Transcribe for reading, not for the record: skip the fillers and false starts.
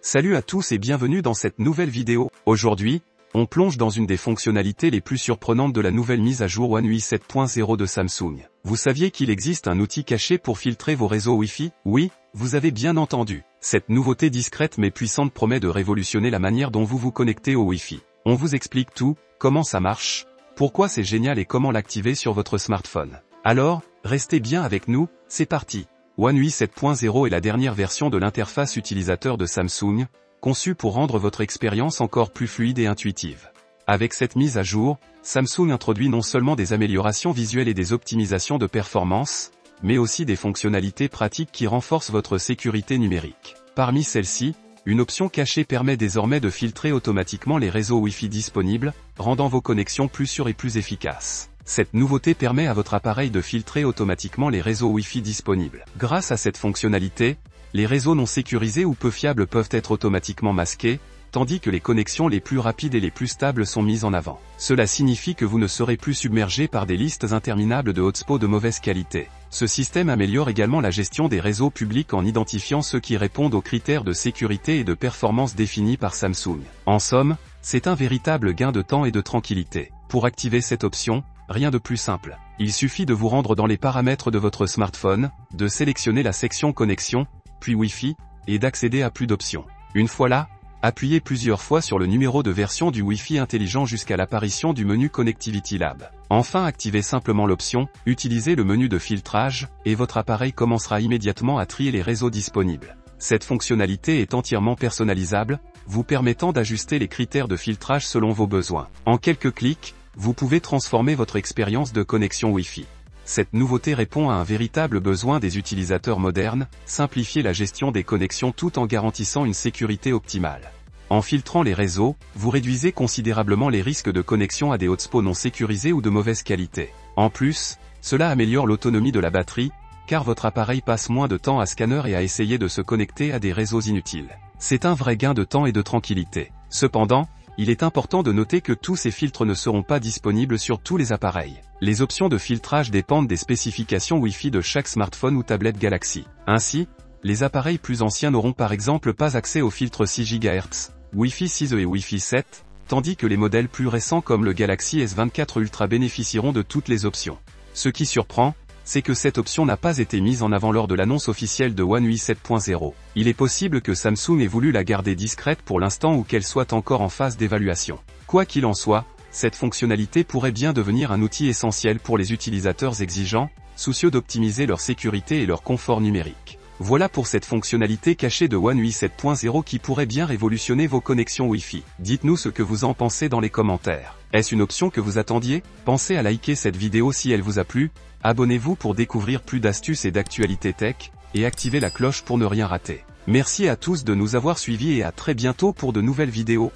Salut à tous et bienvenue dans cette nouvelle vidéo. Aujourd'hui, on plonge dans une des fonctionnalités les plus surprenantes de la nouvelle mise à jour One UI 7.0 de Samsung. Vous saviez qu'il existe un outil caché pour filtrer vos réseaux Wi-Fi? Oui, vous avez bien entendu. Cette nouveauté discrète mais puissante promet de révolutionner la manière dont vous vous connectez au Wi-Fi. On vous explique tout, comment ça marche, pourquoi c'est génial et comment l'activer sur votre smartphone. Alors, restez bien avec nous, c'est parti. One UI 7.0 est la dernière version de l'interface utilisateur de Samsung, conçue pour rendre votre expérience encore plus fluide et intuitive. Avec cette mise à jour, Samsung introduit non seulement des améliorations visuelles et des optimisations de performance, mais aussi des fonctionnalités pratiques qui renforcent votre sécurité numérique. Parmi celles-ci, une option cachée permet désormais de filtrer automatiquement les réseaux Wi-Fi disponibles, rendant vos connexions plus sûres et plus efficaces. Cette nouveauté permet à votre appareil de filtrer automatiquement les réseaux Wi-Fi disponibles. Grâce à cette fonctionnalité, les réseaux non sécurisés ou peu fiables peuvent être automatiquement masqués, tandis que les connexions les plus rapides et les plus stables sont mises en avant. Cela signifie que vous ne serez plus submergé par des listes interminables de hotspots de mauvaise qualité. Ce système améliore également la gestion des réseaux publics en identifiant ceux qui répondent aux critères de sécurité et de performance définis par Samsung. En somme, c'est un véritable gain de temps et de tranquillité. Pour activer cette option, rien de plus simple. Il suffit de vous rendre dans les paramètres de votre smartphone, de sélectionner la section connexion, puis Wi-Fi, et d'accéder à plus d'options. Une fois là, appuyez plusieurs fois sur le numéro de version du Wi-Fi intelligent jusqu'à l'apparition du menu Connectivity Lab. Enfin, activez simplement l'option, utilisez le menu de filtrage, et votre appareil commencera immédiatement à trier les réseaux disponibles. Cette fonctionnalité est entièrement personnalisable, vous permettant d'ajuster les critères de filtrage selon vos besoins. En quelques clics, vous pouvez transformer votre expérience de connexion Wi-Fi. Cette nouveauté répond à un véritable besoin des utilisateurs modernes, simplifier la gestion des connexions tout en garantissant une sécurité optimale. En filtrant les réseaux, vous réduisez considérablement les risques de connexion à des hotspots non sécurisés ou de mauvaise qualité. En plus, cela améliore l'autonomie de la batterie, car votre appareil passe moins de temps à scanner et à essayer de se connecter à des réseaux inutiles. C'est un vrai gain de temps et de tranquillité. Cependant, il est important de noter que tous ces filtres ne seront pas disponibles sur tous les appareils. Les options de filtrage dépendent des spécifications Wi-Fi de chaque smartphone ou tablette Galaxy. Ainsi, les appareils plus anciens n'auront par exemple pas accès aux filtres 6 GHz, Wi-Fi 6E et Wi-Fi 7, tandis que les modèles plus récents comme le Galaxy S24 Ultra bénéficieront de toutes les options. Ce qui surprend, c'est que cette option n'a pas été mise en avant lors de l'annonce officielle de One UI 7.0. Il est possible que Samsung ait voulu la garder discrète pour l'instant ou qu'elle soit encore en phase d'évaluation. Quoi qu'il en soit, cette fonctionnalité pourrait bien devenir un outil essentiel pour les utilisateurs exigeants, soucieux d'optimiser leur sécurité et leur confort numérique. Voilà pour cette fonctionnalité cachée de One UI 7.0 qui pourrait bien révolutionner vos connexions Wi-Fi. Dites-nous ce que vous en pensez dans les commentaires. Est-ce une option que vous attendiez? Pensez à liker cette vidéo si elle vous a plu, abonnez-vous pour découvrir plus d'astuces et d'actualités tech, et activez la cloche pour ne rien rater. Merci à tous de nous avoir suivis et à très bientôt pour de nouvelles vidéos.